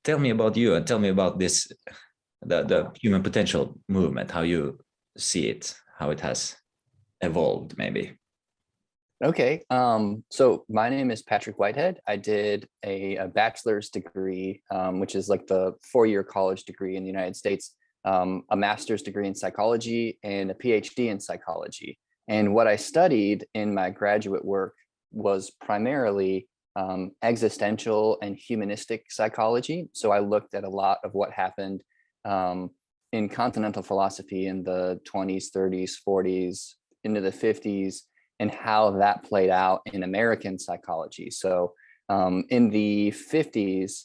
tell me about you and tell me about this, the human potential movement, how you see it, how it has evolved, maybe. Okay. So my name is Patrick Whitehead. I did a bachelor's degree, which is like the 4-year college degree in the United States, a master's degree in psychology, and a PhD in psychology. And what I studied in my graduate work was primarily existential and humanistic psychology. So I looked at a lot of what happened in continental philosophy in the 20s, 30s, 40s, into the 50s, and how that played out in American psychology. So in the 50s,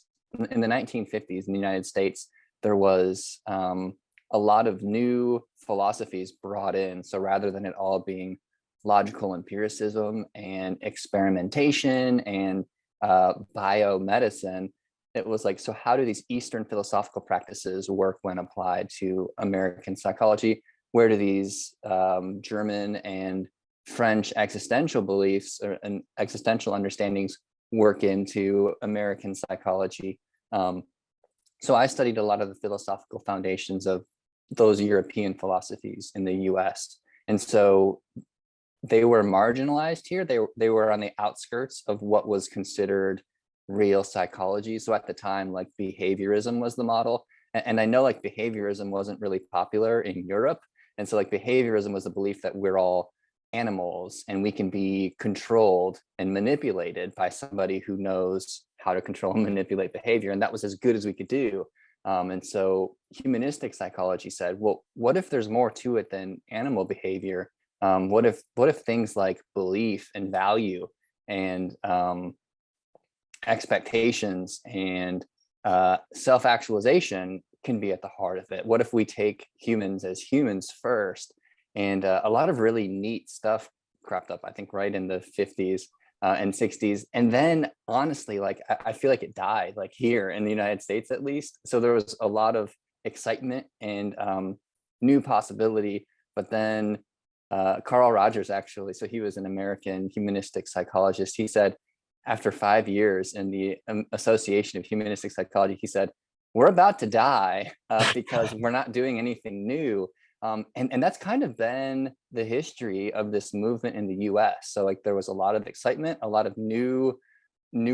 in the 1950s in the United States, there was a lot of new philosophies brought in. So rather than it all being logical empiricism and experimentation and biomedicine, it was like, so how do these Eastern philosophical practices work when applied to American psychology? Where do these German and French existential beliefs and existential understandings work into American psychology? So I studied a lot of the philosophical foundations of those European philosophies in the US. And so they were marginalized here. They were on the outskirts of what was considered real psychology. So at the time, like behaviorism was the model. And I know like behaviorism wasn't really popular in Europe. And so like behaviorism was the belief that we're all animals and we can be controlled and manipulated by somebody who knows how to control and manipulate behavior. And that was as good as we could do. And so humanistic psychology said, well, what if there's more to it than animal behavior? What if things like belief and value and expectations and self-actualization can be at the heart of it? What if we take humans as humans first? And a lot of really neat stuff cropped up, I think, right in the 50s and 60s. And then honestly, like I feel like it died, like here in the United States, at least. So there was a lot of excitement and new possibility. But then Carl Rogers, actually, so he was an American humanistic psychologist. He said, after 5 years in the Association of Humanistic Psychology, he said, we're about to die because we're not doing anything new. And that's kind of been the history of this movement in the US. So like there was a lot of excitement, a lot of new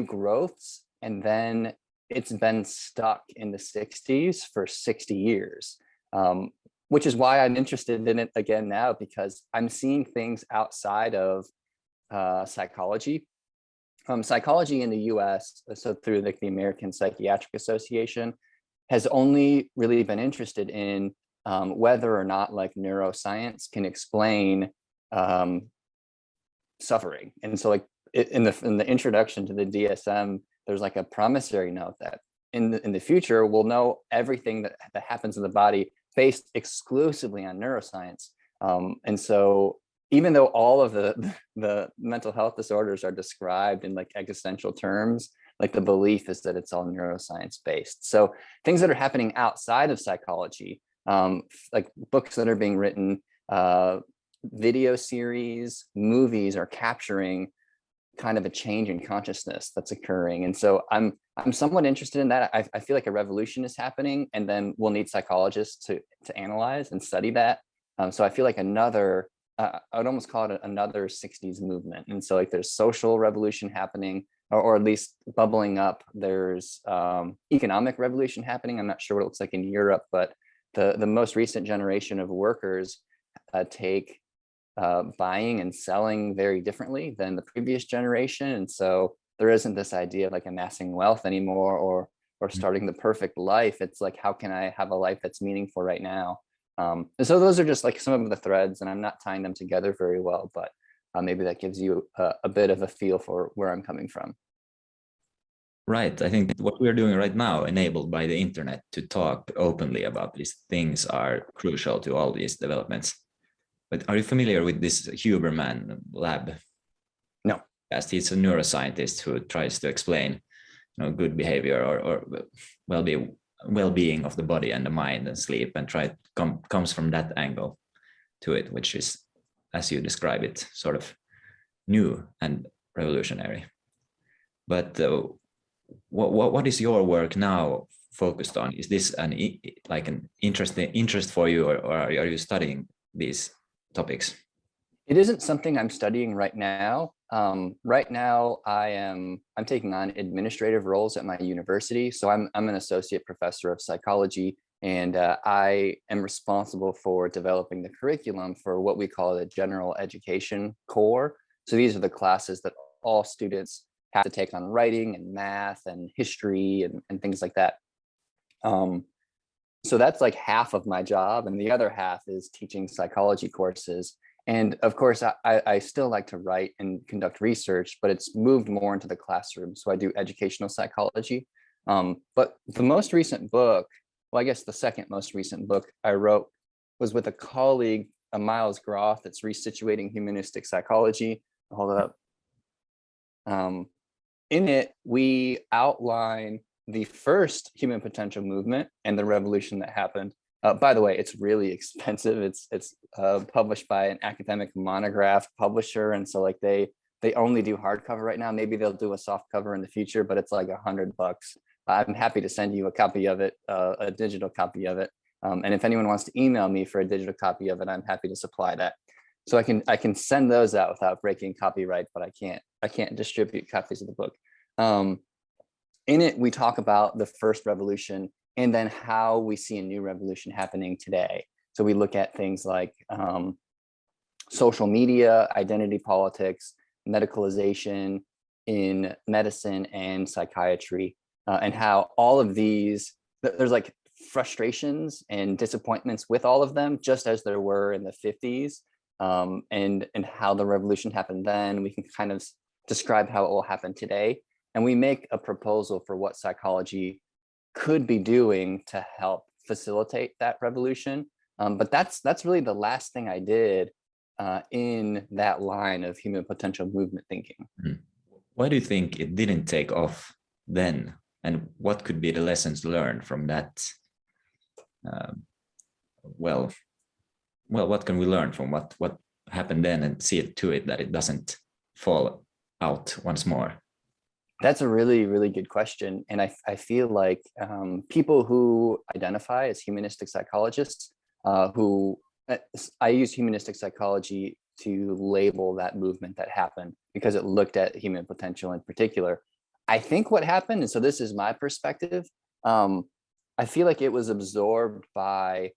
growths, and then it's been stuck in the 60s for 60 years, which is why I'm interested in it again now, because I'm seeing things outside of psychology. Psychology in the US, so through like the American Psychiatric Association, has only really been interested in whether or not like neuroscience can explain suffering. And so like in the introduction to the DSM, there's like a promissory note that in the future, we'll know everything that happens in the body based exclusively on neuroscience. And so even though all of the mental health disorders are described in like existential terms, like the belief is that it's all neuroscience based. So things that are happening outside of psychology, like books that are being written, video series, movies are capturing kind of a change in consciousness that's occurring. And so I'm somewhat interested in that. I feel like a revolution is happening, and then we'll need psychologists to analyze and study that. So I feel like another, I would almost call it another 60s movement. And so like there's social revolution happening, or at least bubbling up. There's economic revolution happening. I'm not sure what it looks like in Europe, but the most recent generation of workers take buying and selling very differently than the previous generation. And so there isn't this idea of like amassing wealth anymore, or starting the perfect life. It's like, how can I have a life that's meaningful right now? And so those are just like some of the threads, and I'm not tying them together very well, but maybe that gives you a bit of a feel for where I'm coming from. Right. I think what we're doing right now, enabled by the internet to talk openly about these things, are crucial to all these developments. But are you familiar with this Huberman lab? No. Yes, he's a neuroscientist who tries to explain, good behavior or well-being of the body and the mind and sleep, and comes from that angle to it, which is, as you describe it, sort of new and revolutionary. But what is your work now focused on? Is this like an interest for you, or are you studying these topics? It isn't something I'm studying right now. Right now, I'm taking on administrative roles at my university. So I'm an associate professor of psychology, and I am responsible for developing the curriculum for what we call the general education core. So these are the classes that all students have to take on: writing and math and history and things like that. So that's like half of my job, and the other half is teaching psychology courses. And of course, I still like to write and conduct research, but it's moved more into the classroom. So I do educational psychology. But the most recent book, well, I guess the second most recent book I wrote was with a colleague, Miles Groth, that's Resituating Humanistic Psychology. Hold it up. In it, we outline the first human potential movement and the revolution that happened. By the way, it's really expensive. It's published by an academic monograph publisher, and so like they only do hardcover right now. Maybe they'll do a soft cover in the future, but it's like $100. I'm happy to send you a copy of it, a digital copy of it. And if anyone wants to email me for a digital copy of it, I'm happy to supply that. So I can send those out without breaking copyright, but I can't distribute copies of the book. In it, we talk about the first revolution and then how we see a new revolution happening today. So we look at things like social media, identity politics, medicalization in medicine and psychiatry, and how all of these, there's like frustrations and disappointments with all of them, just as there were in the 50s, and how the revolution happened then. We can kind of describe how it will happen today. And we make a proposal for what psychology could be doing to help facilitate that revolution. But that's really the last thing I did in that line of human potential movement thinking. Why do you think it didn't take off then? And what could be the lessons learned from that? Well, what can we learn from what happened then and see it to it that it doesn't fall out once more? That's a really, really good question. And I feel like people who identify as humanistic psychologists, I use humanistic psychology to label that movement that happened because it looked at human potential in particular. I think what happened, and so this is my perspective, I feel like it was absorbed by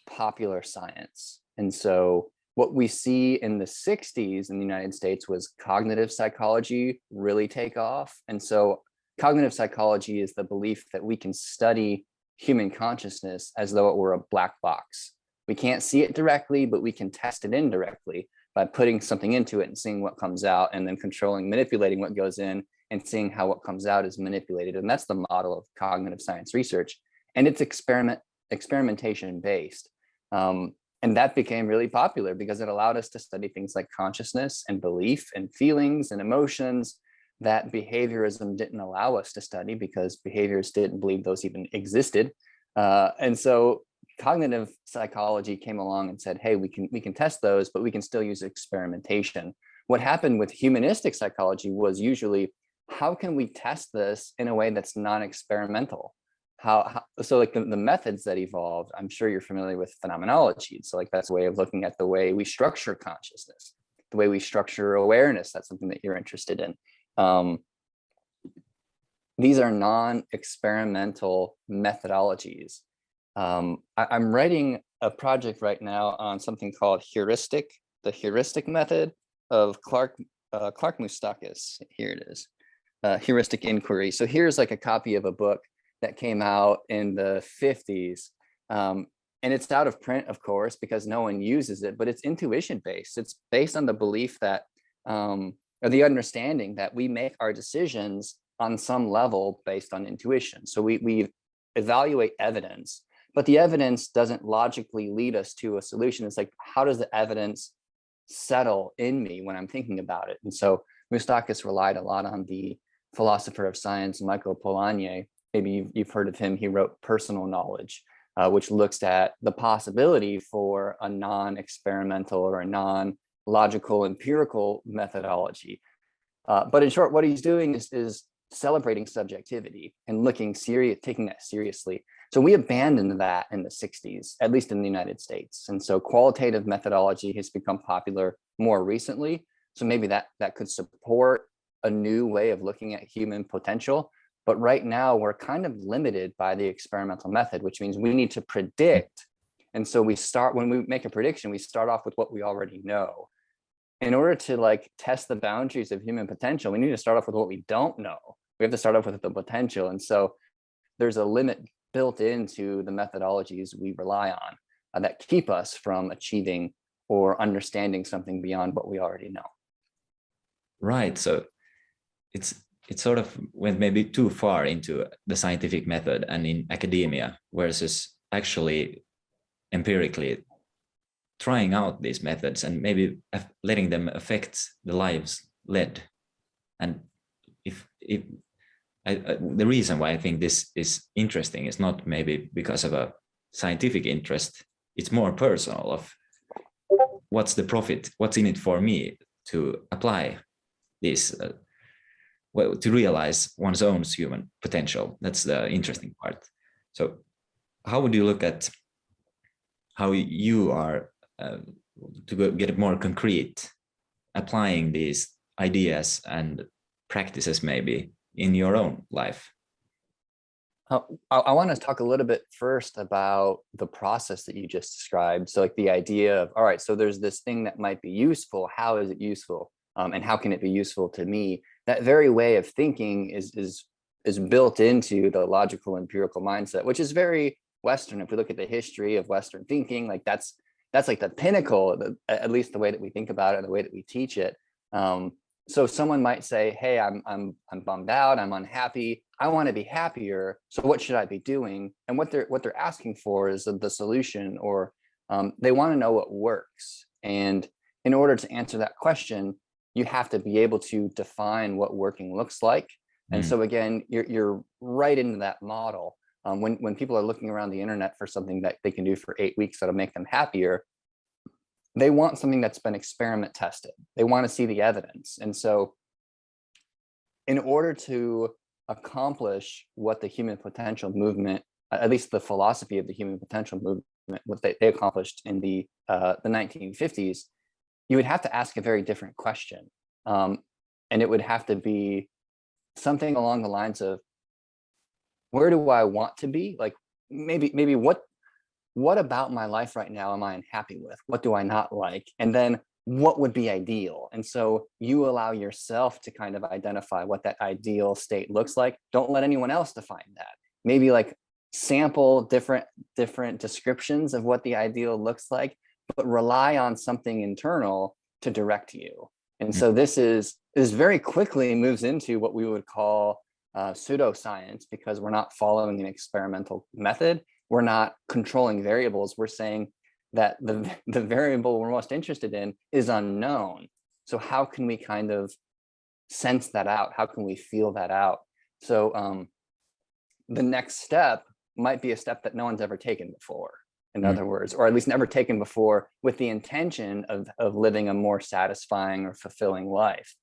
popular science. And so what we see in the 60s in the United States was cognitive psychology really take off. And so cognitive psychology is the belief that we can study human consciousness as though it were a black box. We can't see it directly, but we can test it indirectly by putting something into it and seeing what comes out, and then controlling, manipulating what goes in and seeing how what comes out is manipulated. And that's the model of cognitive science research. And it's experimentation based. And that became really popular because it allowed us to study things like consciousness and belief and feelings and emotions that behaviorism didn't allow us to study because behaviorists didn't believe those even existed. And so cognitive psychology came along and said, hey, we can test those, but we can still use experimentation. What happened with humanistic psychology was usually, how can we test this in a way that's non-experimental? So like the methods that evolved, I'm sure you're familiar with phenomenology. So like that's a way of looking at the way we structure consciousness, the way we structure awareness. That's something that you're interested in. These are non-experimental methodologies. I'm writing a project right now on something called the heuristic method of Clark Moustakis. Here it is, heuristic inquiry. So here's like a copy of a book that came out in the 50s. And it's out of print, of course, because no one uses it, but it's intuition based. It's based on the belief that, or the understanding that we make our decisions on some level based on intuition. So we evaluate evidence, but the evidence doesn't logically lead us to a solution. It's like, how does the evidence settle in me when I'm thinking about it? And so Moustakis relied a lot on the philosopher of science, Michael Polanyi. Maybe you've heard of him. He wrote Personal Knowledge, which looks at the possibility for a non-experimental or a non-logical empirical methodology. But in short, what he's doing is celebrating subjectivity and taking that seriously. So we abandoned that in the 60s, at least in the United States. And so qualitative methodology has become popular more recently. So maybe that could support a new way of looking at human potential. But right now we're kind of limited by the experimental method, which means we need to predict. And so when we make a prediction, we start off with what we already know. In order to like test the boundaries of human potential, we need to start off with what we don't know. We have to start off with the potential. And so there's a limit built into the methodologies we rely on that keep us from achieving or understanding something beyond what we already know. Right. So it sort of went maybe too far into the scientific method and in academia versus actually empirically trying out these methods and maybe letting them affect the lives led. And the reason why I think this is interesting is not maybe because of a scientific interest, it's more personal of what's the profit, what's in it for me to apply this, to realize one's own human potential. That's the interesting part. So how would you look at how you are, to get it more concrete, applying these ideas and practices maybe in your own life? I want to talk a little bit first about the process that you just described. So like the idea of, all right, so there's this thing that might be useful. How is it useful? And how can it be useful to me? That very way of thinking is built into the logical empirical mindset, which is very Western. If we look at the history of Western thinking, like that's like the pinnacle, at least the way that we think about it, the way that we teach it. So someone might say, hey, I'm bummed out, I'm unhappy, I want to be happier. So what should I be doing? And what they're asking for is the solution, or they want to know what works. And in order to answer that question, you have to be able to define what working looks like. And so again, you're right into that model. When people are looking around the internet for something that they can do for 8 weeks that'll make them happier, they want something that's been experiment tested. They want to see the evidence. And so in order to accomplish what the human potential movement, at least the philosophy of the human potential movement, what they accomplished in the 1950s, you would have to ask a very different question. And it would have to be something along the lines of, where do I want to be? Like maybe what about my life right now am I unhappy with? What do I not like? And then what would be ideal? And so you allow yourself to kind of identify what that ideal state looks like. Don't let anyone else define that. Maybe like sample different descriptions of what the ideal looks like, but rely on something internal to direct you. And so this very quickly moves into what we would call pseudoscience, because we're not following an experimental method. We're not controlling variables. We're saying that the variable we're most interested in is unknown. So how can we kind of sense that out? How can we feel that out? So the next step might be a step that no one's ever taken before, in other words, or at least never taken before with the intention of living a more satisfying or fulfilling life.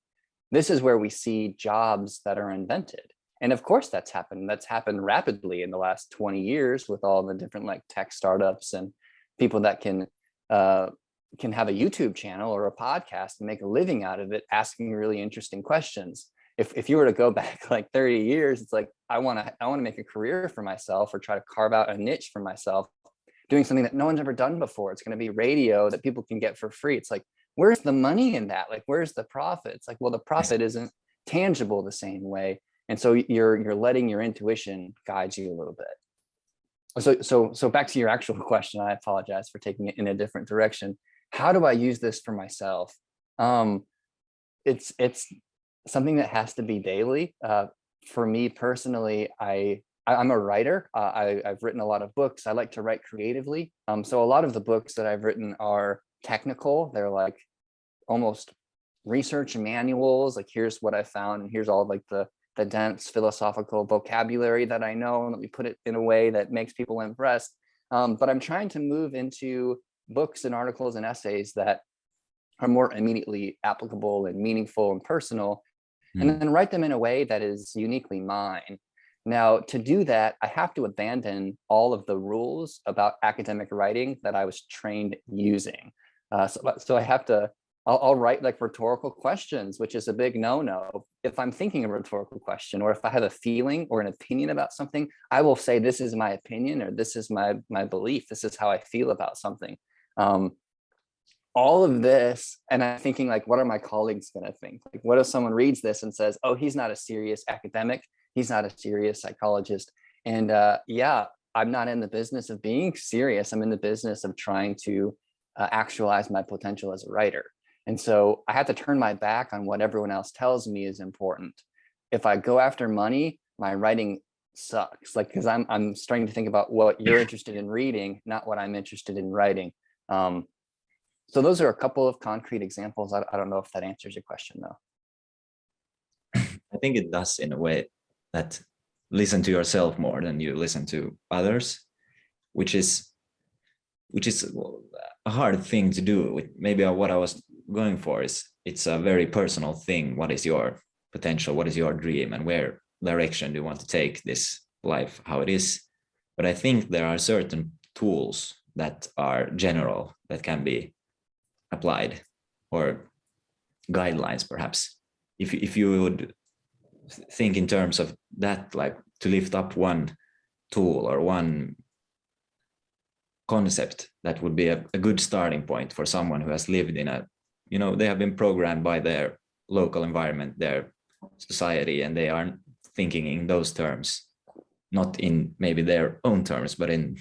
This is where we see jobs that are invented. And of course that's happened. That's happened rapidly in the last 20 years with all the different like tech startups and people that can have a YouTube channel or a podcast and make a living out of it, asking really interesting questions. If you were to go back like 30 years, it's like, I want to make a career for myself or try to carve out a niche for myself, doing something that no one's ever done before. It's going to be radio that people can get for free. It's like, where's the money in that? Like, where's the profit? It's like, well, the profit isn't tangible the same way. And so you're letting your intuition guide you a little bit. So back to your actual question, I apologize for taking it in a different direction. How do I use this for myself? It's something that has to be daily. For me personally, I'm a writer. I've written a lot of books. I like to write creatively. So a lot of the books that I've written are technical. They're like almost research manuals. Like, here's what I found, and here's all like the dense philosophical vocabulary that I know, and let me put it in a way that makes people impressed. But I'm trying to move into books and articles and essays that are more immediately applicable and meaningful and personal. and Mm. then write them in a way that is uniquely mine. Now, to do that, I have to abandon all of the rules about academic writing that I was trained using. So I have to, I'll write like rhetorical questions, which is a big no-no. If I'm thinking a rhetorical question, or if I have a feeling or an opinion about something, I will say, this is my opinion, or this is my belief. This is how I feel about something. All of this, and I'm thinking like, what are my colleagues going to think? Like, what if someone reads this and says, oh, he's not a serious academic, he's not a serious psychologist? And yeah, I'm not in the business of being serious. I'm in the business of trying to actualize my potential as a writer. And so I have to turn my back on what everyone else tells me is important. If I go after money, my writing sucks. Like, because I'm starting to think about what you're interested in reading, not what I'm interested in writing. So those are a couple of concrete examples. I don't know if that answers your question, though. I think it does, in a way, that listen to yourself more than you listen to others, which is a hard thing to do. With maybe what I was going for is, it's a very personal thing. What is your potential? What is your dream? And where direction do you want to take this life, how it is? But I think there are certain tools that are general, that can be applied, or guidelines perhaps. If you would think in terms of that, like to lift up one tool or one concept that would be a good starting point for someone who has lived in a, they have been programmed by their local environment, their society, and they are thinking in those terms, not in maybe their own terms, but in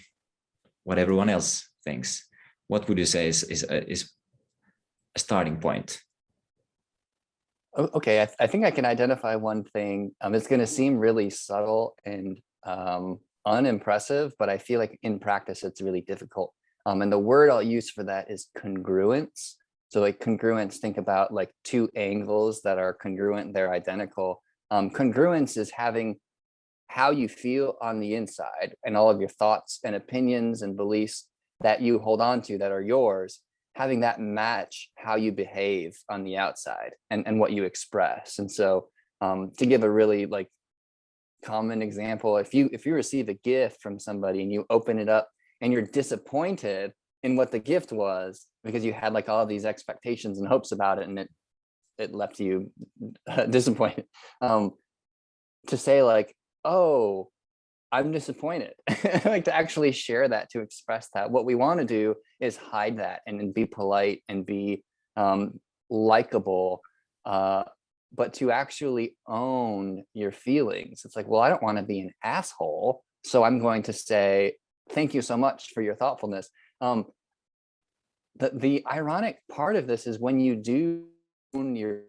what everyone else thinks. What would you say is a starting point? Okay, I think I can identify one thing. It's going to seem really subtle and unimpressive, but I feel like in practice it's really difficult. And the word I'll use for that is congruence. So like congruence, think about like two angles that are congruent, they're identical. Congruence is having how you feel on the inside, and all of your thoughts and opinions and beliefs that you hold on to that are yours, having that match how you behave on the outside and what you express. And so to give a really like common example, if you receive a gift from somebody and you open it up and you're disappointed in what the gift was, because you had like all these expectations and hopes about it, and it left you disappointed, to say like, oh, I'm disappointed, like to actually share that, to express that. What we want to do is hide that and be polite and be likable, but to actually own your feelings. It's like, well, I don't want to be an asshole, so I'm going to say, thank you so much for your thoughtfulness. The ironic part of this is when you do own your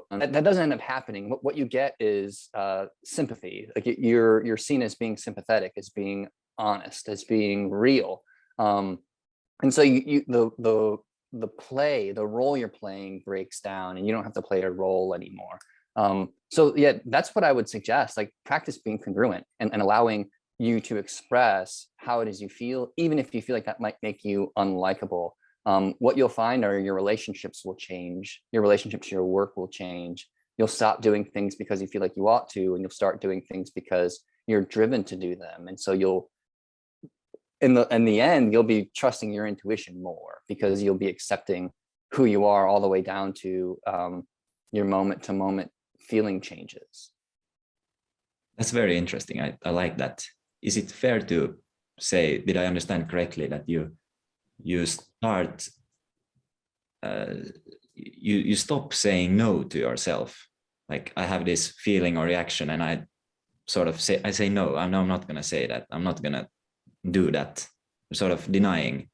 that doesn't end up happening. What you get is sympathy. Like you're seen as being sympathetic, as being honest, as being real. And so the role you're playing breaks down, and you don't have to play a role anymore. So yeah, that's what I would suggest. Like, practice being congruent and allowing you to express how it is you feel, even if you feel like that might make you unlikable. What you'll find are your relationships will change. Your relationships to your work will change. You'll stop doing things because you feel like you ought to, and you'll start doing things because you're driven to do them. And so you'll, in the end, you'll be trusting your intuition more, because you'll be accepting who you are all the way down to your moment to moment feeling changes. That's very interesting. I like that. Is it fair to say, did I understand correctly, that you start you stop saying no to yourself? Like, I have this feeling or reaction, and I sort of say no, I'm not going to say that, I'm not going to do that. I'm sort of denying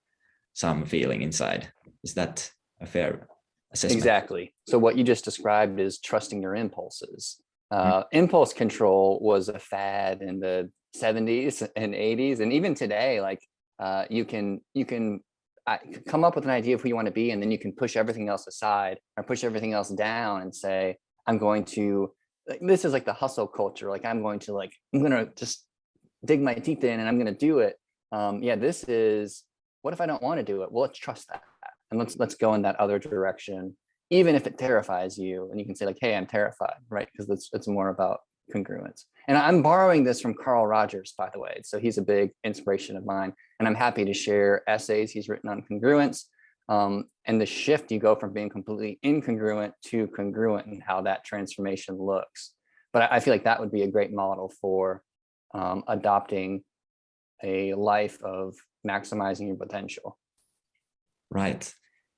some feeling inside. Is that a fair assessment? Exactly. So what you just described is trusting your impulses. Impulse control was a fad in the 70s and 80s, and even today, like you can come up with an idea of who you want to be, and then you can push everything else aside or push everything else down and say, I'm going to, this is like the hustle culture. Like, I'm going to just dig my teeth in and I'm going to do it. Yeah, this is what if I don't want to do it? Well, let's trust that. And let's go in that other direction, even if it terrifies you. And you can say like, hey, I'm terrified, right? Because it's more about congruence. And I'm borrowing this from Carl Rogers, by the way. So he's a big inspiration of mine. And I'm happy to share essays he's written on congruence, and the shift you go from being completely incongruent to congruent and how that transformation looks. But I feel like that would be a great model for adopting a life of maximizing your potential. Right.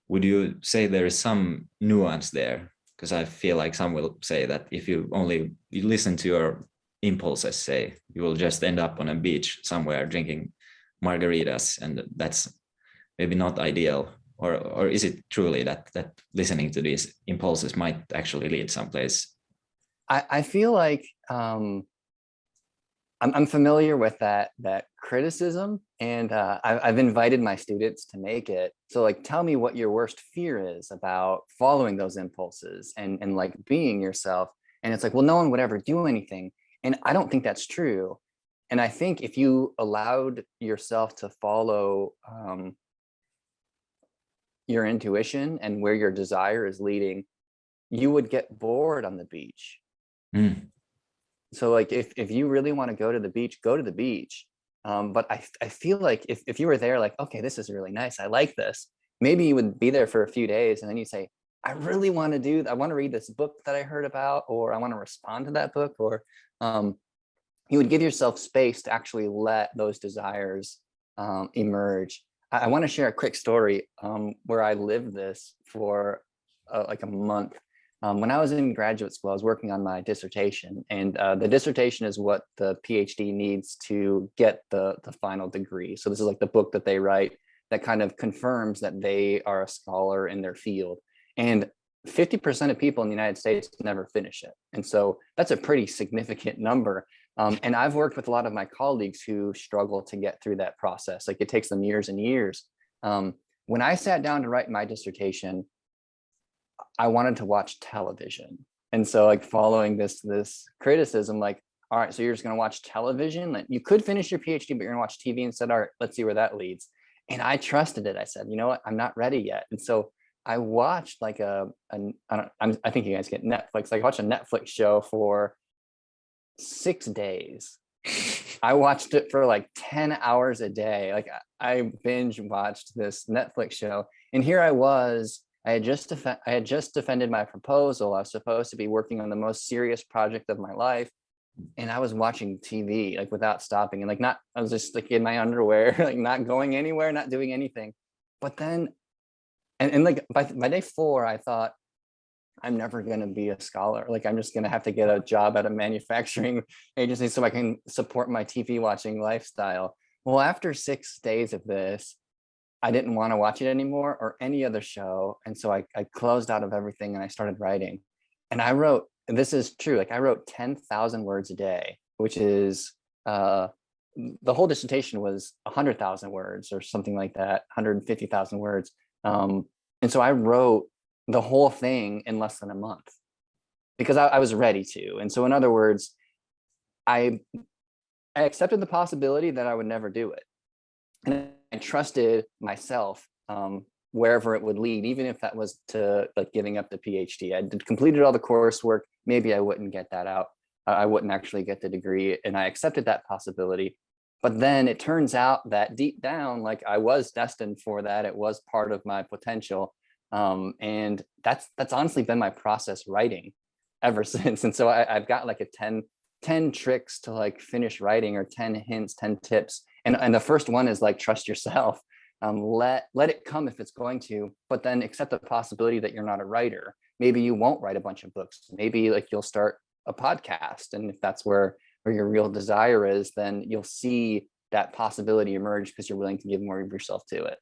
Would you say there is some nuance there? Because I feel like some will say that if you listen to your impulses, say, you will just end up on a beach somewhere drinking margaritas, and that's maybe not ideal. Or is it truly that listening to these impulses might actually lead someplace? I feel like I'm familiar with that criticism, and I've invited my students to make it. So like, tell me what your worst fear is about following those impulses and like being yourself. And it's like, well, no one would ever do anything. And I don't think that's true. And I think if you allowed yourself to follow your intuition and where your desire is leading, you would get bored on the beach. Mm. So like, if you really want to go to the beach, go to the beach. But I feel like if you were there, like, okay, this is really nice, I like this, maybe you would be there for a few days, and then you say, I really want to I want to read this book that I heard about, or I want to respond to that book, or you would give yourself space to actually let those desires emerge. I want to share a quick story where I lived this for like a month. When I was in graduate school, I was working on my dissertation, and the dissertation is what the PhD needs to get the final degree. So this is like the book that they write that kind of confirms that they are a scholar in their field. And 50% of people in the United States never finish it. And so that's a pretty significant number. And I've worked with a lot of my colleagues who struggle to get through that process. Like, it takes them years and years. When I sat down to write my dissertation, I wanted to watch television. And so like, following this criticism, like, all right, so you're just going to watch television? Like, you could finish your PhD, but you're going to watch TV instead. All right, let's see where that leads. And I trusted it. I said, you know what, I'm not ready yet. And so I watched like I think you guys get Netflix. Like, I watched a Netflix show for 6 days. I watched it for like 10 hours a day. Like, I binge watched this Netflix show. And here I was, I had just defended my proposal. I was supposed to be working on the most serious project of my life. And I was watching TV like without stopping, and like, I was just like in my underwear, like not going anywhere, not doing anything. But then, and like by day 4, I thought, I'm never going to be a scholar. Like, I'm just going to have to get a job at a manufacturing agency so I can support my TV watching lifestyle. Well, after 6 days of this, I didn't want to watch it anymore, or any other show. And so I closed out of everything and I started writing. And I wrote, and this is true, like I wrote 10,000 words a day, which is, the whole dissertation was 100,000 words or something like that, 150,000 words. And so I wrote the whole thing in less than a month because I was ready to. And so in other words, I accepted the possibility that I would never do it. And I trusted myself wherever it would lead, even if that was to like giving up the PhD. I completed all the coursework. Maybe I wouldn't get that out. I wouldn't actually get the degree. And I accepted that possibility. But then it turns out that deep down, like, I was destined for that. It was part of my potential. And that's honestly been my process writing ever since. And so I've got like a 10 tricks to like finish writing, or 10 hints, 10 tips. And the first one is like, trust yourself. Let it come if it's going to, but then accept the possibility that you're not a writer. Maybe you won't write a bunch of books. Maybe like you'll start a podcast. And if that's where your real desire is, then you'll see that possibility emerge because you're willing to give more of yourself to it.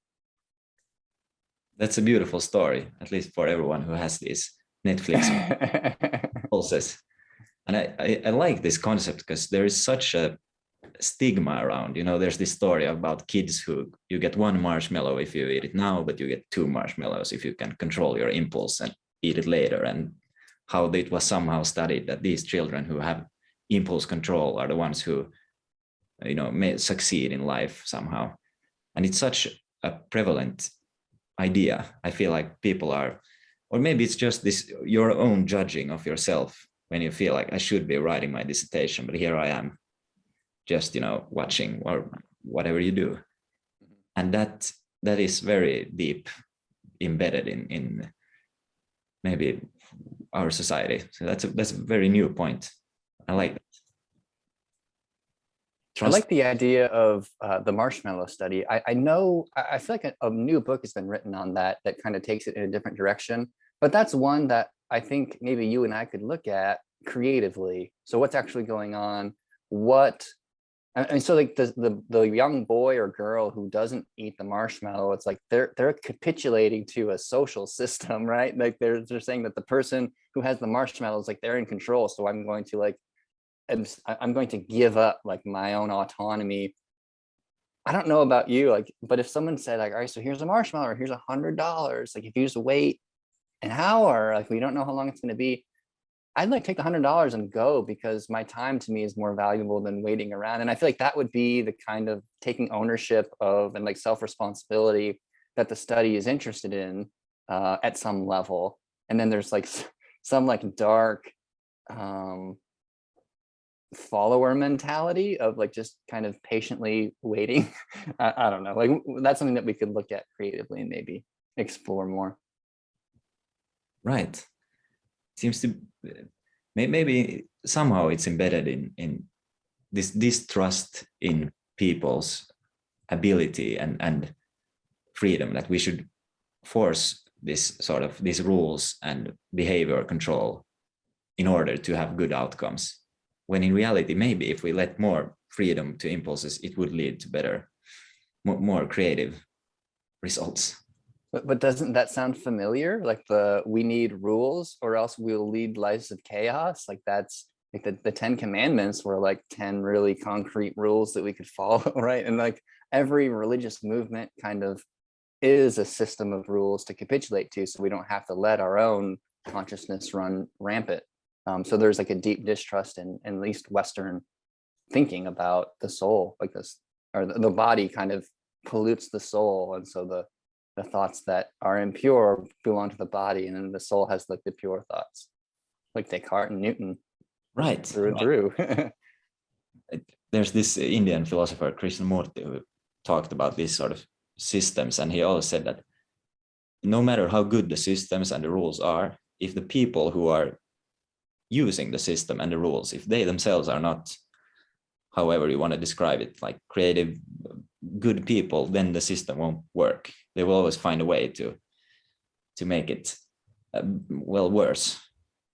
That's a beautiful story, at least for everyone who has these Netflix pulses. And I like this concept because there is such a stigma around, there's this story about kids who you get 1 marshmallow if you eat it now, but you get 2 marshmallows if you can control your impulse and eat it later. And how it was somehow studied that these children who have impulse control are the ones who, may succeed in life somehow. And it's such a prevalent idea. I feel like people are, or maybe it's just this your own judging of yourself when you feel like I should be writing my dissertation, but here I am, just watching or whatever you do, and that is very deep embedded in maybe our society. So that's a very new point. I like that. I like the idea of the marshmallow study. I know, I feel like a new book has been written on that kind of takes it in a different direction, but that's one that I think maybe you and I could look at creatively. So what's actually going on? And so like the young boy or girl who doesn't eat the marshmallow, it's like they're capitulating to a social system, right? Like they're saying that the person who has the marshmallow is like they're in control. So I'm going to give up like my own autonomy. I don't know about you, like, but if someone said like, all right, so here's a marshmallow, or here's $100, like if you just wait an hour, like we don't know how long it's going to be, I'd like take the $100 and go, because my time to me is more valuable than waiting around. And I feel like that would be the kind of taking ownership of and like self-responsibility that the study is interested in at some level. And then there's like some like dark follower mentality of like just kind of patiently waiting. I don't know, like that's something that we could look at creatively and maybe explore more. Right. Seems to maybe somehow it's embedded in this distrust in people's ability and freedom, that we should force this sort of these rules and behavior control in order to have good outcomes, when in reality maybe if we let more freedom to impulses, it would lead to better, more creative results. But doesn't that sound familiar? Like we need rules or else we'll lead lives of chaos. Like that's like the 10 commandments were like 10 really concrete rules that we could follow, right? And like every religious movement kind of is a system of rules to capitulate to, so we don't have to let our own consciousness run rampant. So there's like a deep distrust in at least Western thinking about the soul, like this, or the body kind of pollutes the soul. And so the thoughts that are impure belong to the body, and then the soul has like the pure thoughts, like Descartes and Newton. Right. Through and through. There's this Indian philosopher, Krishnamurti, who talked about these sort of systems, and he always said that no matter how good the systems and the rules are, if the people who are using the system and the rules, if they themselves are not, however you want to describe it, like creative, good people, then the system won't work. They will always find a way to make it well worse.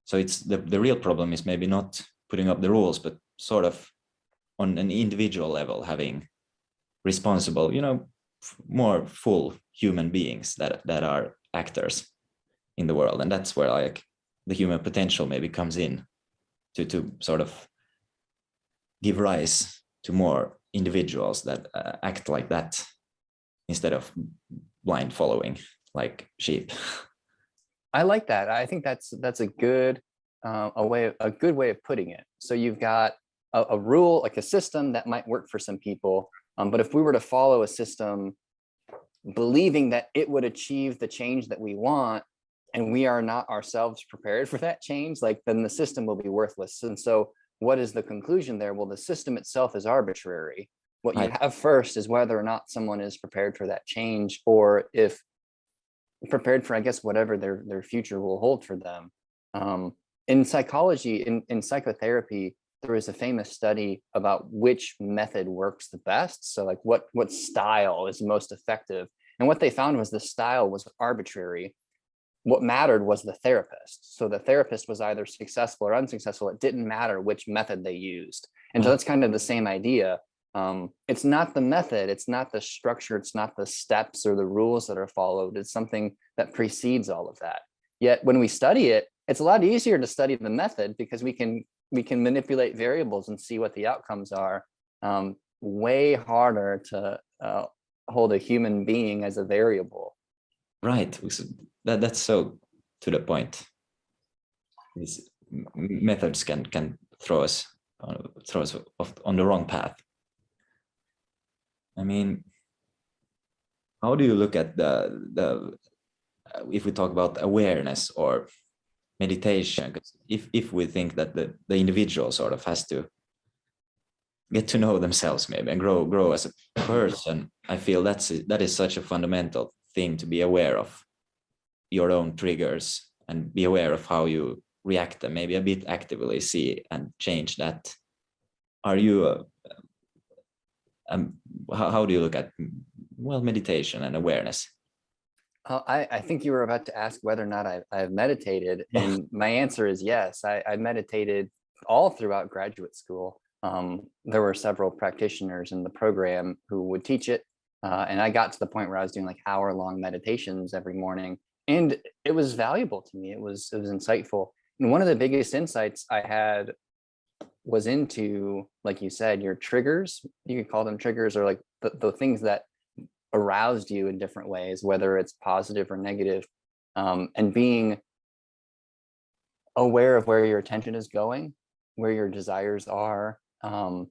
So it's the real problem is maybe not putting up the rules, but sort of on an individual level having responsible, more full human beings that are actors in the world. And that's where like the human potential maybe comes in to sort of give rise to more individuals that act like that instead of blind following like sheep. I like that. I think that's a good a good way of putting it. So you've got a rule, like a system that might work for some people, but if we were to follow a system believing that it would achieve the change that we want, and we are not ourselves prepared for that change, like then the system will be worthless. And so what is the conclusion there? Well, the system itself is arbitrary. What you have first is whether or not someone is prepared for that change, or if prepared for, I guess, whatever their future will hold for them. In psychology, in psychotherapy, there is a famous study about which method works the best. So like what style is most effective. And what they found was the style was arbitrary. What mattered was the therapist. So the therapist was either successful or unsuccessful. It didn't matter which method they used. And so that's kind of the same idea. It's not the method, it's not the structure, it's not the steps or the rules that are followed. It's something that precedes all of that. Yet when we study it, it's a lot easier to study the method because we can manipulate variables and see what the outcomes are. Way harder to hold a human being as a variable. Right. That's so to the point. These methods can throw us on the wrong path. I mean, how do you look at the if we talk about awareness or meditation? 'Cause if we think that the individual sort of has to get to know themselves maybe and grow as a person, I feel that is such a fundamental thing, to be aware of your own triggers and be aware of how you react, and maybe a bit actively see and change that. Are you how do you look at, well, meditation and awareness? I think you were about to ask whether or not I've meditated, and my answer is yes. I meditated all throughout graduate school. There were several practitioners in the program who would teach it, and I got to the point where I was doing like hour-long meditations every morning, and it was valuable to me. It was insightful. And one of the biggest insights I had was into, like you said, your triggers. You could call them triggers, or like the things that aroused you in different ways, whether it's positive or negative, and being aware of where your attention is going, where your desires are. And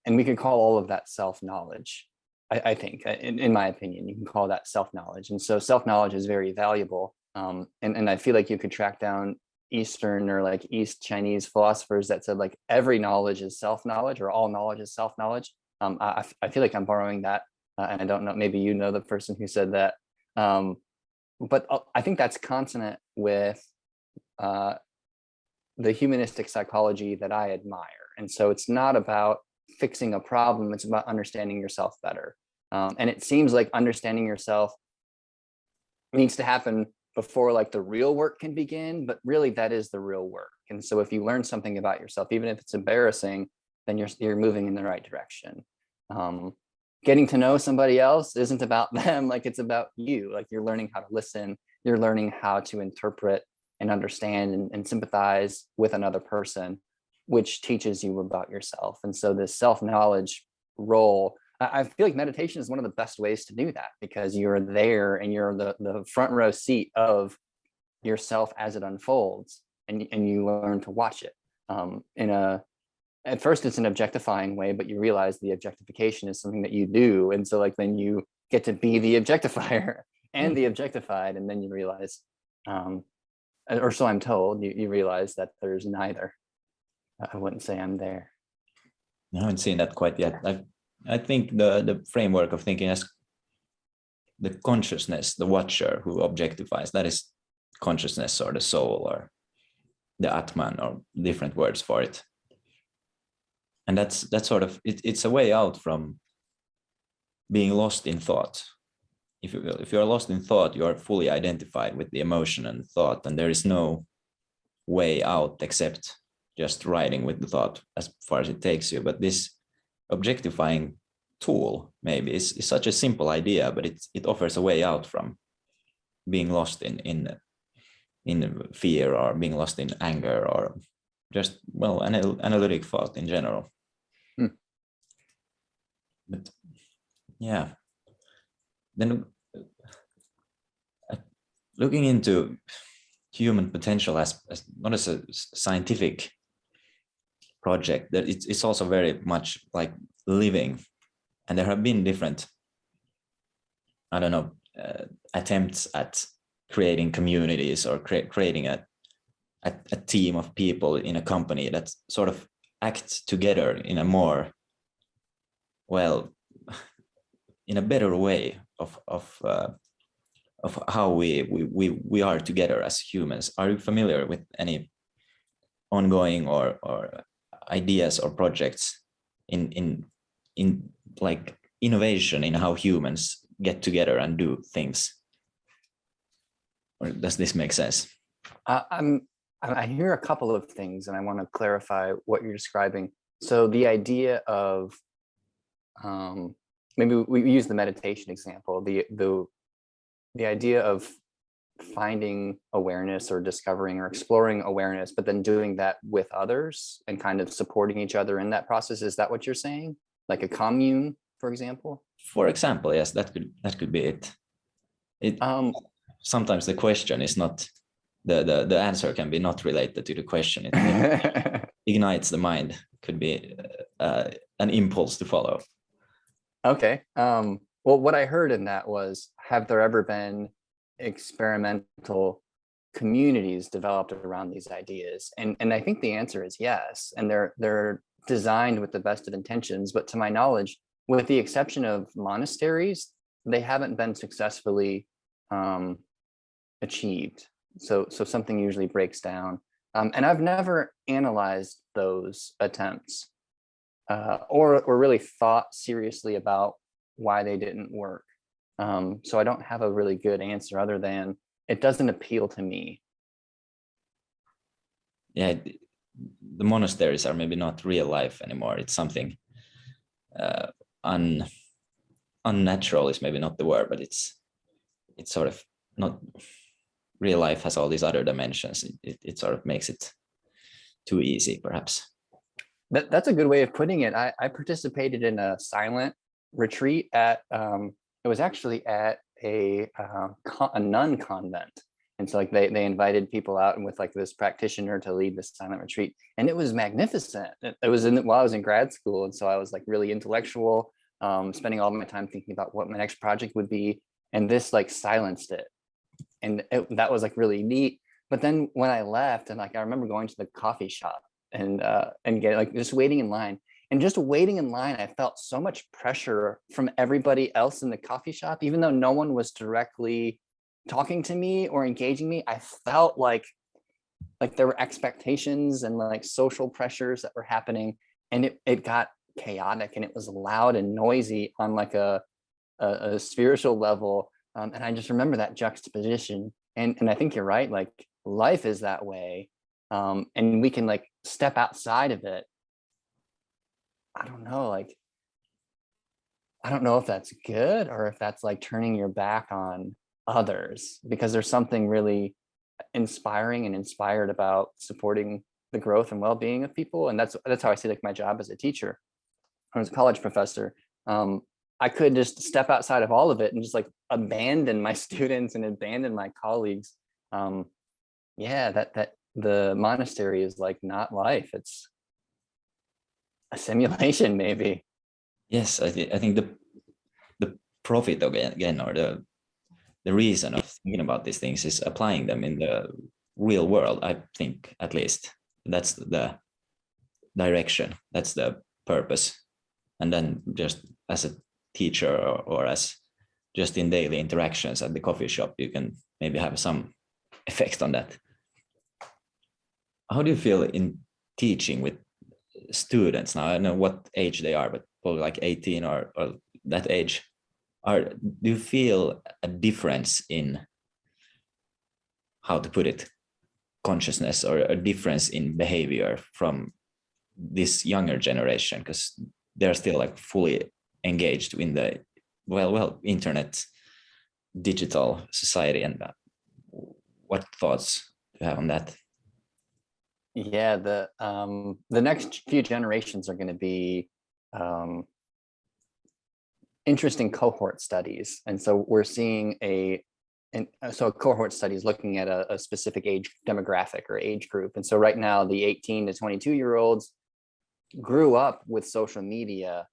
we could call all of that self-knowledge. I think, in my opinion, you can call that self-knowledge. And so self-knowledge is very valuable. And I feel like you could track down Eastern or like East Chinese philosophers that said like every knowledge is self-knowledge, or all knowledge is self-knowledge. I feel like I'm borrowing that. And I don't know, maybe you know the person who said that. But I think that's consonant with the humanistic psychology that I admire. And so it's not about fixing a problem, it's about understanding yourself better. And it seems like understanding yourself needs to happen before like the real work can begin, but really that is the real work. And so if you learn something about yourself, even if it's embarrassing, then you're moving in the right direction. Getting to know somebody else isn't about them, like it's about you. Like you're learning how to listen, you're learning how to interpret and understand and sympathize with another person, which teaches you about yourself. And so this self-knowledge role, I feel like meditation is one of the best ways to do that, because you're there and you're the front row seat of yourself as it unfolds, and you learn to watch it at first it's an objectifying way, but you realize the objectification is something that you do. And so like then you get to be the objectifier and the objectified, and then you realize, or so I'm told, you realize that there's neither. I wouldn't say I'm there. I haven't seen that quite yet. I think the framework of thinking as the consciousness, the watcher who objectifies, that is consciousness or the soul or the Atman, or different words for it. And that's sort of, it's a way out from being lost in thought. If you're lost in thought, you are fully identified with the emotion and thought, and there is no way out except just riding with the thought as far as it takes you. But this objectifying tool maybe is such a simple idea, but it offers a way out from being lost in fear, or being lost in anger, or just, well, analytic thought in general. But yeah, then looking into human potential as not as a scientific project, that it's also very much like living. And there have been different, I don't know, attempts at creating communities, or creating a team of people in a company that sort of act together in a more, well, in a better way of how we are together as humans. Are you familiar with any ongoing or ideas or projects in like innovation in how humans get together and do things? Or does this make sense? I hear a couple of things, and I want to clarify what you're describing. So the idea of, maybe we use the meditation example, the idea of finding awareness, or discovering or exploring awareness, but then doing that with others and kind of supporting each other in that process. Is that what you're saying? Like a commune, for example? For example, yes, that could be it. Sometimes the question is not, the answer can be not related to the question. It ignites the mind, could be an impulse to follow. Okay. Well, what I heard in that was, have there ever been experimental communities developed around these ideas? And I think the answer is yes. And they're designed with the best of intentions, but to my knowledge, with the exception of monasteries, they haven't been successfully achieved. So something usually breaks down. And I've never analyzed those attempts or really thought seriously about why they didn't work. So I don't have a really good answer other than it doesn't appeal to me. Yeah, the monasteries are maybe not real life anymore. It's something unnatural is maybe not the word, but it's sort of not. Real life has all these other dimensions. It sort of makes it too easy, perhaps. That's a good way of putting it. I participated in a silent retreat at, it was actually at a nun convent. And so like they invited people out and with like this practitioner to lead this silent retreat. And it was magnificent. It was while I was in grad school. And so I was like really intellectual, spending all my time thinking about what my next project would be. And this like silenced it. And that was like really neat. But then when I left, and like I remember going to the coffee shop and get like just waiting in line. And just waiting in line, I felt so much pressure from everybody else in the coffee shop, even though no one was directly talking to me or engaging me. I felt like there were expectations and like social pressures that were happening, and it got chaotic, and it was loud and noisy on like a spiritual level. And I just remember that juxtaposition. And I think you're right, like life is that way. And we can like step outside of it. I don't know, like, I don't know if that's good or if that's like turning your back on others, because there's something really inspiring and inspired about supporting the growth and well-being of people. And that's how I see like my job as a teacher or as a college professor. I could just step outside of all of it and just like abandon my students and abandon my colleagues. Yeah, that the monastery is like not life. It's a simulation, maybe. Yes, I think the profit again, or the reason of thinking about these things is applying them in the real world. I think at least that's the direction, that's the purpose. And then just as a teacher or as just in daily interactions at the coffee shop, you can maybe have some effect on that. How do you feel in teaching with students now? I don't know what age they are, but probably like 18 or that age. Do you feel a difference in, how to put it, consciousness, or a difference in behavior from this younger generation? Because they're still like fully engaged in the internet, digital society. And what thoughts do you have on that? Yeah, the next few generations are going to be interesting cohort studies. And so we're seeing a cohort study is looking at a specific age demographic or age group. And so right now, the 18 to 22-year-olds grew up with social media,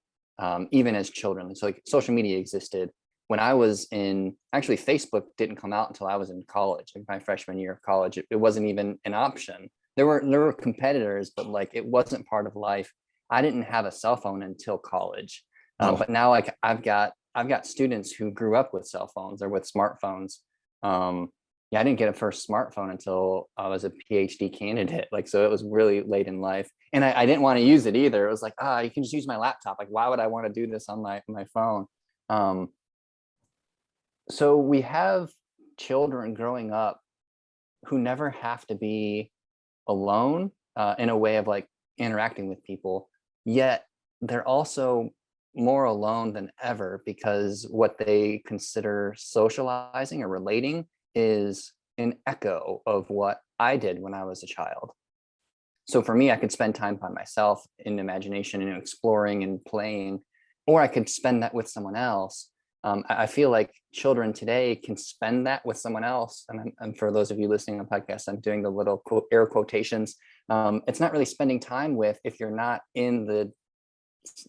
even as children. So like social media existed when I was actually Facebook didn't come out until I was in college, like my freshman year of college. It wasn't even an option. There were competitors, but like it wasn't part of life. I didn't have a cell phone until college. But now like I've got students who grew up with cell phones or with smartphones. Yeah, I didn't get a first smartphone until I was a PhD candidate. Like, so it was really late in life, and I didn't want to use it either. It was like, you can just use my laptop. Like, why would I want to do this on my phone? So we have children growing up who never have to be alone in a way of like interacting with people, yet they're also more alone than ever, because what they consider socializing or relating is an echo of what I did when I was a child. So for me, I could spend time by myself in imagination and exploring and playing, or I could spend that with someone else. I feel like children today can spend that with someone else. And for those of you listening on podcasts, I'm doing the little air quotations. It's not really spending time with if you're not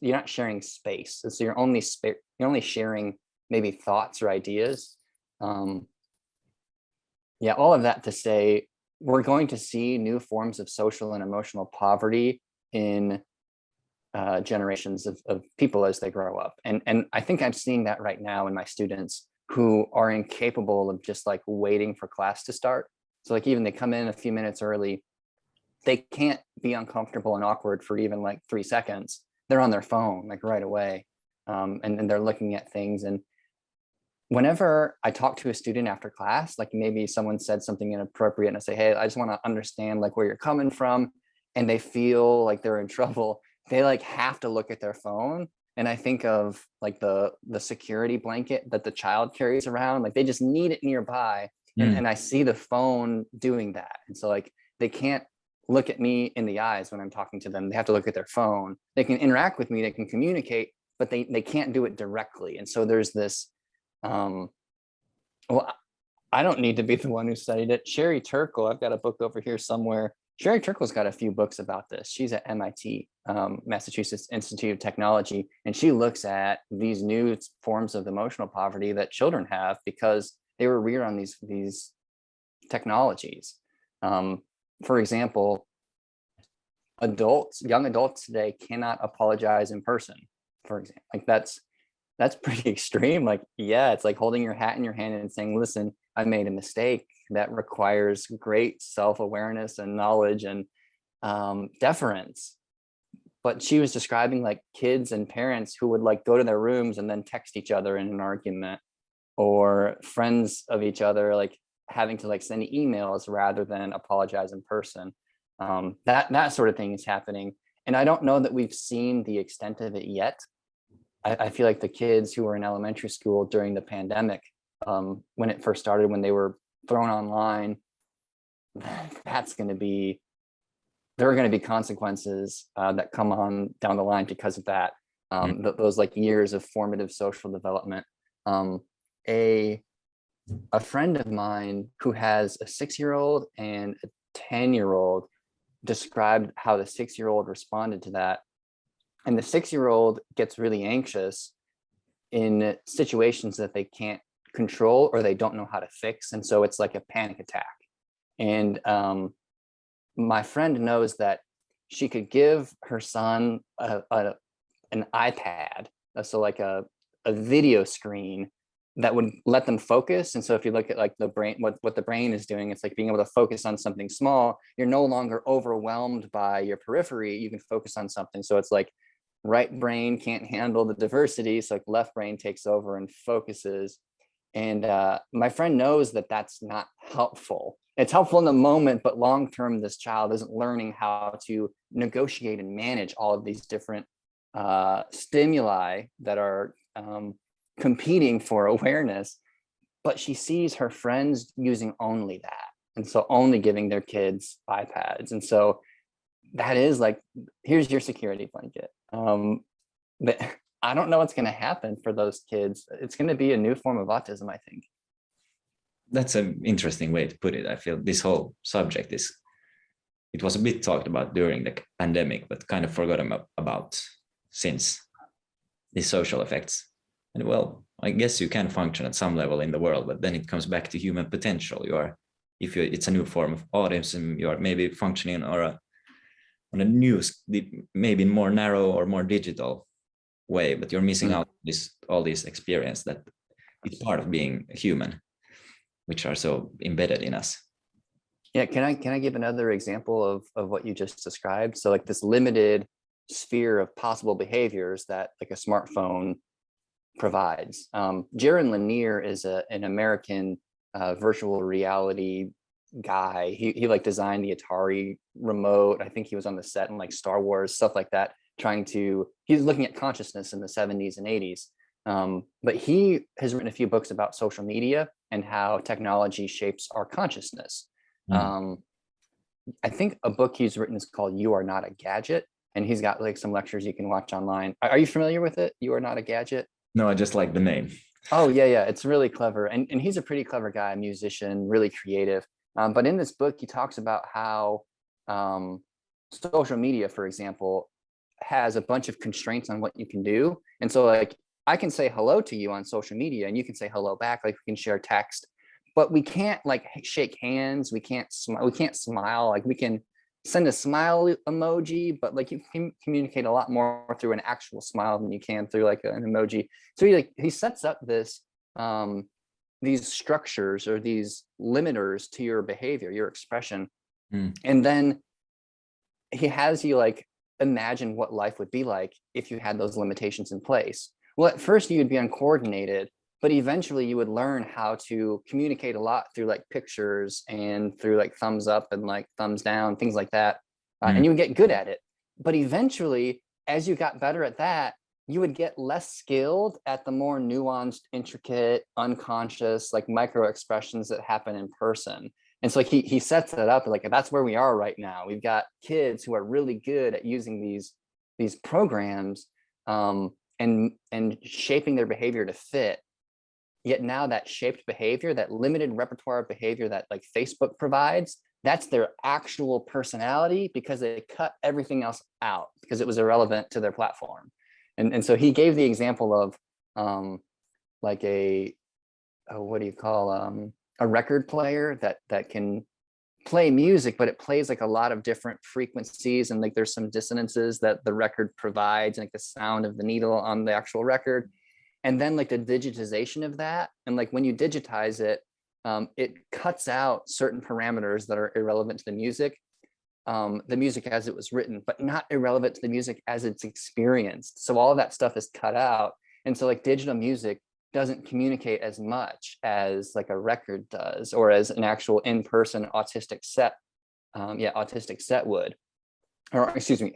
you're not sharing space. So you're only sharing maybe thoughts or ideas. Yeah, all of that to say, we're going to see new forms of social and emotional poverty in generations of people as they grow up. And I think I'm seeing that right now in my students who are incapable of just like waiting for class to start. So like even they come in a few minutes early, they can't be uncomfortable and awkward for even like 3 seconds. They're on their phone like right away. And they're looking at things. And whenever I talk to a student after class, like maybe someone said something inappropriate and I say, hey, I just want to understand like where you're coming from, and they feel like they're in trouble, they like have to look at their phone. And I think of like the security blanket that the child carries around, like they just need it nearby. And I see the phone doing that. And so like they can't look at me in the eyes when I'm talking to them. They have to look at their phone. They can interact with me, they can communicate, but they can't do it directly. And so there's this, well, I don't need to be the one who studied it. Sherry Turkle, I've got a book over here somewhere. Sherry Turkle's got a few books about this. She's at MIT, Massachusetts Institute of Technology, and she looks at these new forms of emotional poverty that children have because they were reared on these technologies. For example, young adults today cannot apologize in person, for example. Like that's pretty extreme. Like, yeah, it's like holding your hat in your hand and saying, listen, I made a mistake. That requires great self-awareness and knowledge and deference. But she was describing like kids and parents who would like go to their rooms and then text each other in an argument, or friends of each other like having to like send emails rather than apologize in person. That sort of thing is happening. And I don't know that we've seen the extent of it yet. I feel like the kids who were in elementary school during the pandemic, when it first started, when they were thrown online, there are going to be consequences that come on down the line because of that. Those like years of formative social development. A friend of mine who has a 6-year-old and a 10-year-old described how the 6-year-old responded to that. And the 6-year-old gets really anxious in situations that they can't control or they don't know how to fix. And so it's like a panic attack. And my friend knows that she could give her son an iPad, so like a video screen that would let them focus. And so if you look at like the brain, what the brain is doing, it's like being able to focus on something small. You're no longer overwhelmed by your periphery. You can focus on something. So it's like right brain can't handle the diversity. So like left brain takes over and focuses. And my friend knows that that's not helpful. It's helpful in the moment, but long-term, this child isn't learning how to negotiate and manage all of these different stimuli that are competing for awareness. But she sees her friends using only that. And so only giving their kids iPads. And so that is like, here's your security blanket. But I don't know what's going to happen for those kids. It's going to be a new form of autism, I think. That's an interesting way to put it. I feel this whole subject it was a bit talked about during the pandemic, but kind of forgotten about since the social effects. And well, I guess you can function at some level in the world, but then it comes back to human potential. It's a new form of autism, you are maybe functioning on a new, maybe more narrow or more digital way, but you're missing out all this experience that it's part of being a human, which are so embedded in us. Yeah, can I give another example of what you just described? So like this limited sphere of possible behaviors that like a smartphone provides. Jaron Lanier is an American virtual reality guy. He like designed the Atari remote. I think he was on the set in like Star Wars, stuff like that, he's looking at consciousness in the 70s and 80s. But he has written a few books about social media and how technology shapes our consciousness. I think a book he's written is called You Are Not a Gadget. And he's got like some lectures you can watch online. Are you familiar with it? You Are Not a Gadget? No, I just like the name. Oh, yeah. It's really clever. And he's a pretty clever guy, a musician, really creative. But in this book, he talks about how social media, for example, has a bunch of constraints on what you can do. And so like, I can say hello to you on social media and you can say hello back, like we can share text, but we can't like shake hands. We can't smile. Like we can send a smile emoji, but like you can communicate a lot more through an actual smile than you can through like an emoji. So he sets up this, these structures or these limiters to your behavior, your expression. And then he has you like imagine what life would be like if you had those limitations in place. Well, at first you'd be uncoordinated, but eventually you would learn how to communicate a lot through like pictures and through like thumbs up and like thumbs down, things like that. And you would get good at it. But eventually, as you got better at that, you would get less skilled at the more nuanced, intricate, unconscious, like micro expressions that happen in person. And so like he sets it up like that's where we are right now. We've got kids who are really good at using these programs and shaping their behavior to fit. Yet now that shaped behavior, that limited repertoire of behavior that like Facebook provides, that's their actual personality because they cut everything else out because it was irrelevant to their platform. And so he gave the example of like what do you call a record player that can play music, but it plays like a lot of different frequencies and like there's some dissonances that the record provides, like the sound of the needle on the actual record. And then like the digitization of that. And like when you digitize it, it cuts out certain parameters that are irrelevant to the music as it was written, but not irrelevant to the music as it's experienced. So all of that stuff is cut out. And so like digital music doesn't communicate as much as like a record does, or as an actual in-person autistic set would, or excuse me,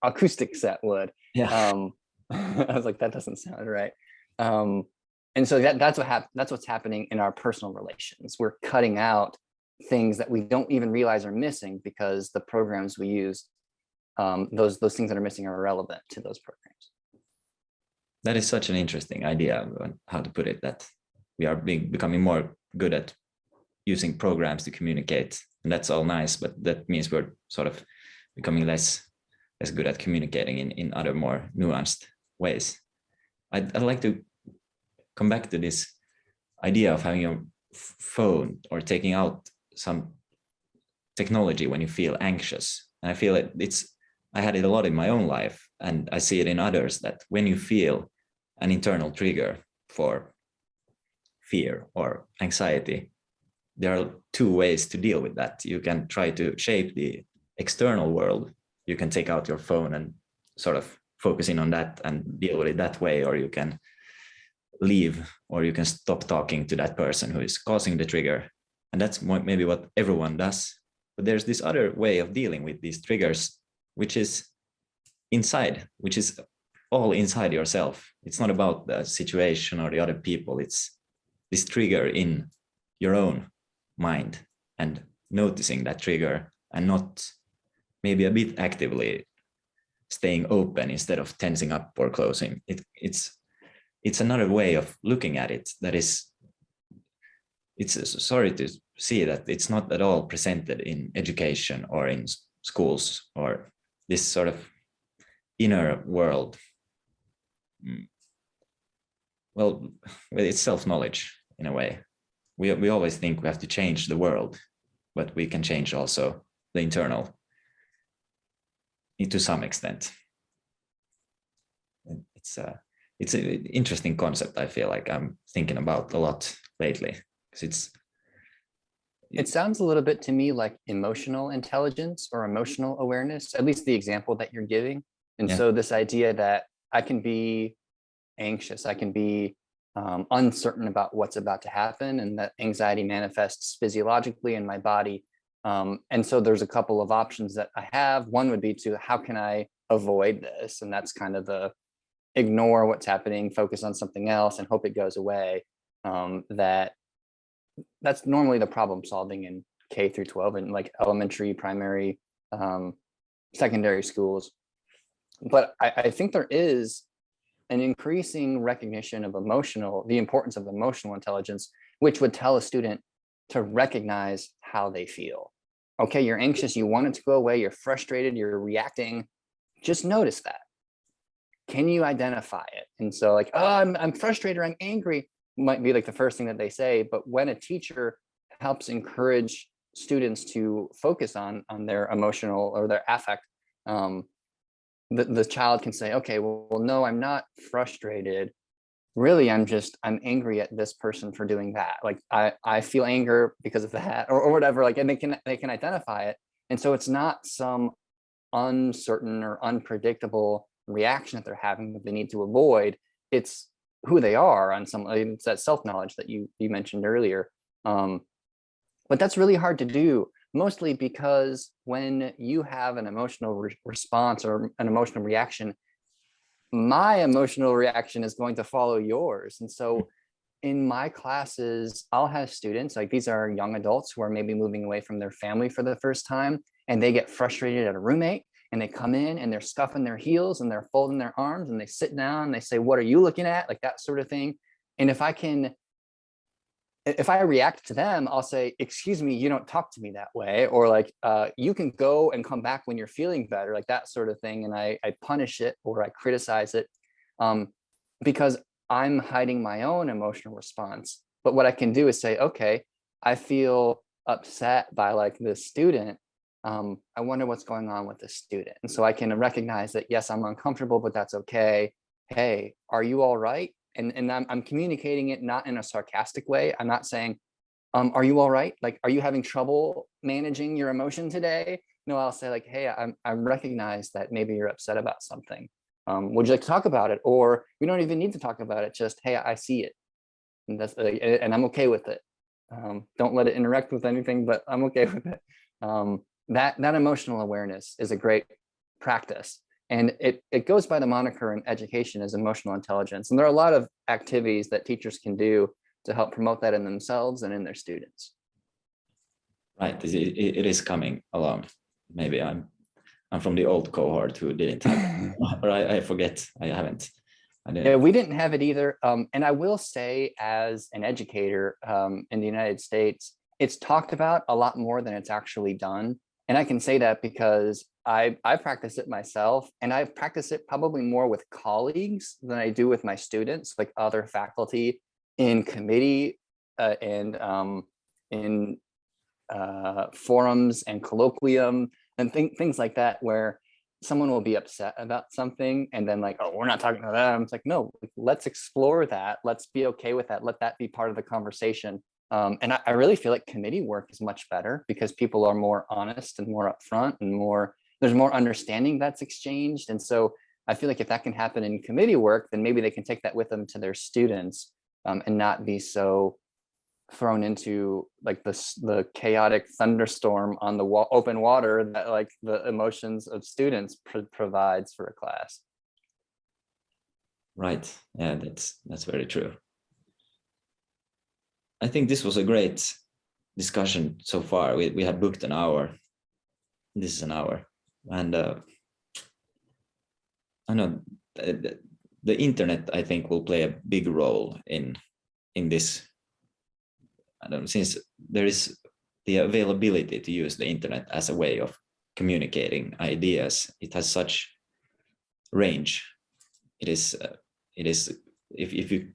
acoustic set would. I was like, that doesn't sound right. And so that's what's happening in our personal relations. We're cutting out things that we don't even realize are missing because the programs we use, those things that are missing are irrelevant to those programs. That is such an interesting idea on how to put it, that we are becoming more good at using programs to communicate, and that's all nice, but that means we're sort of becoming less good at communicating in other more nuanced ways. I'd like to come back to this idea of having a phone or taking out some technology when you feel anxious. And I feel I had it a lot in my own life, and I see it in others, that when you feel an internal trigger for fear or anxiety, there are two ways to deal with that. You can try to shape the external world. You can take out your phone and sort of focus in on that and deal with it that way, or you can leave, or you can stop talking to that person who is causing the trigger. And that's maybe what everyone does. But there's this other way of dealing with these triggers, which is inside, which is all inside yourself. It's not about the situation or the other people. It's this trigger in your own mind, and noticing that trigger and not maybe a bit actively staying open instead of tensing up or closing. It's another way of looking at it that is, it's sorry to see that it's not at all presented in education or in schools, or this sort of inner world. Well, it's self-knowledge in a way. We always think we have to change the world, but we can change also the internal to some extent. It's an interesting concept. I feel like I'm thinking about a lot lately, because it sounds a little bit to me like emotional intelligence or emotional awareness, at least the example that you're giving. And so this idea that I can be anxious, I can be uncertain about what's about to happen, and that anxiety manifests physiologically in my body. And so there's a couple of options that I have. One would be to, how can I avoid this? And that's kind of the ignore what's happening, focus on something else and hope it goes away. That's normally the problem solving in K through 12 and like elementary, primary, secondary schools. But I think there is an increasing recognition of the importance of emotional intelligence, which would tell a student to recognize how they feel. Okay, you're anxious, you want it to go away, you're frustrated, you're reacting. Just notice that. can you identify it? And so like, oh, I'm frustrated, I'm angry, might be like the first thing that they say. But when a teacher helps encourage students to focus on their emotional or their affect, the child can say, okay, well, no, I'm not frustrated. Really, I'm angry at this person for doing that. Like I feel anger because of that, or whatever. Like, and they can identify it. And so it's not some uncertain or unpredictable reaction that they're having that they need to avoid. It's who they are on some, it's that self-knowledge that you mentioned earlier. But that's really hard to do, mostly because when you have an emotional response or an emotional reaction, my emotional reaction is going to follow yours. And so in my classes, I'll have students, like these are young adults who are maybe moving away from their family for the first time, and they get frustrated at a roommate, and they come in and they're scuffing their heels and they're folding their arms and they sit down and they say, what are you looking at? Like that sort of thing. And if I react to them, I'll say, excuse me, you don't talk to me that way. Or like, you can go and come back when you're feeling better, like that sort of thing. And I punish it or I criticize it because I'm hiding my own emotional response. But what I can do is say, okay, I feel upset by like this student. I wonder what's going on with this student. And so I can recognize that, yes, I'm uncomfortable, but that's okay. Hey, are you all right? And I'm communicating it not in a sarcastic way. I'm not saying, are you all right? Like, are you having trouble managing your emotion today? No, I'll say like, hey, I recognize that maybe you're upset about something. Would you like to talk about it? Or we don't even need to talk about it. Just, hey, I see it. And that's, and I'm okay with it. Don't let it interact with anything, but I'm okay with it. That emotional awareness is a great practice. And it goes by the moniker in education as emotional intelligence. And there are a lot of activities that teachers can do to help promote that in themselves and in their students. Right, it is coming along. Maybe I'm from the old cohort who didn't have, or I forget, I haven't. Yeah, we didn't have it either. And I will say, as an educator in the United States, it's talked about a lot more than it's actually done. And I can say that because I practice it myself, and I practice it probably more with colleagues than I do with my students, like other faculty in committee and in forums and colloquium and things like that, where someone will be upset about something and then like, oh, we're not talking about that. It's like, no, let's explore that. Let's be okay with that. Let that be part of the conversation. And I really feel like committee work is much better because people are more honest and more upfront and there's more understanding that's exchanged. And so I feel like if that can happen in committee work, then maybe they can take that with them to their students and not be so thrown into like the chaotic thunderstorm on the open water that like the emotions of students provides for a class. Right. Yeah, that's very true. I think this was a great discussion so far. We have booked an hour. This is an hour, and I know the internet, I think, will play a big role in this. I don't know, since there is the availability to use the internet as a way of communicating ideas, it has such range. It is if you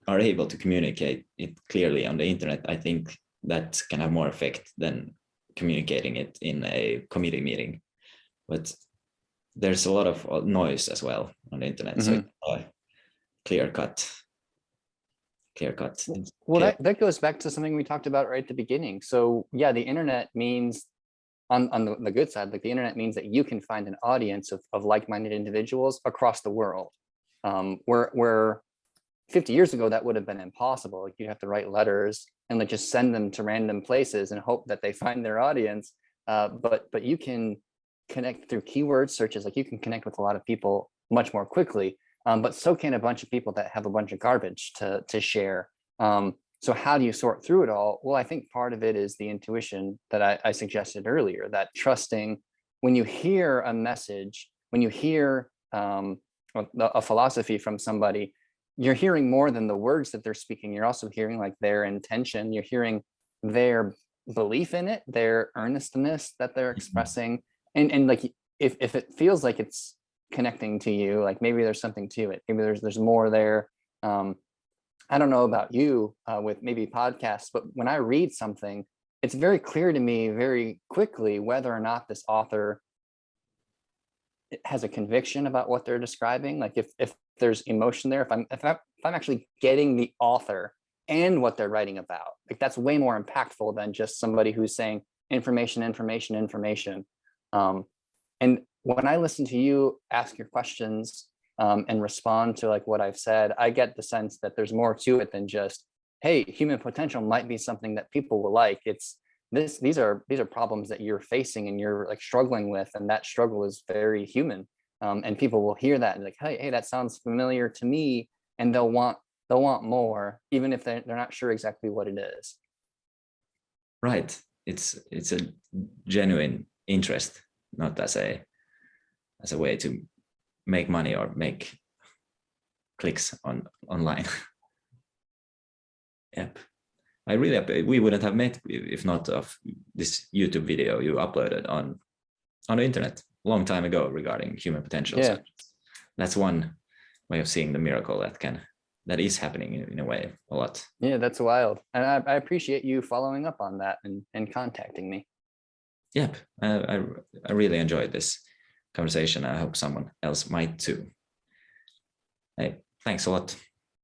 are able to communicate it clearly on the internet, I think that can have more effect than communicating it in a committee meeting. But there's a lot of noise as well on the internet, so it's clear cut. Well, that goes back to something we talked about right at the beginning. So yeah, the internet means on the good side, like the internet means that you can find an audience of like-minded individuals across the world. Where 50 years ago, that would have been impossible. Like, you'd have to write letters and like just send them to random places and hope that they find their audience. But you can connect through keyword searches. Like, you can connect with a lot of people much more quickly. But so can a bunch of people that have a bunch of garbage to share. So how do you sort through it all? Well, I think part of it is the intuition that I suggested earlier, that trusting when you hear a message, when you hear a philosophy from somebody, you're hearing more than the words that they're speaking. You're also hearing like their intention. You're hearing their belief in it, their earnestness that they're expressing. And like, if it feels like it's connecting to you. Like maybe there's something to it. Maybe there's more there. I don't know about you with maybe podcasts, but when I read something, it's very clear to me very quickly whether or not this author has a conviction about what they're describing. Like if there's emotion there, if I'm actually getting the author and what they're writing about, like that's way more impactful than just somebody who's saying information. And when I listen to you ask your questions and respond to like what I've said, I get the sense that there's more to it than just, hey, human potential might be something that people will like. It's these are problems that you're facing and you're like struggling with, and that struggle is very human. And people will hear that and like, hey, that sounds familiar to me, and they'll want more, even if they're not sure exactly what it is. Right. It's a genuine interest, not as a way to make money or make clicks online. Yep. We wouldn't have met if not of this YouTube video you uploaded on the internet a long time ago regarding human potential. Yeah. So that's one way of seeing the miracle that is happening in a way a lot. Yeah, that's wild. And I appreciate you following up on that and contacting me. Yep. I really enjoyed this conversation. I hope someone else might too. Hey, thanks a lot.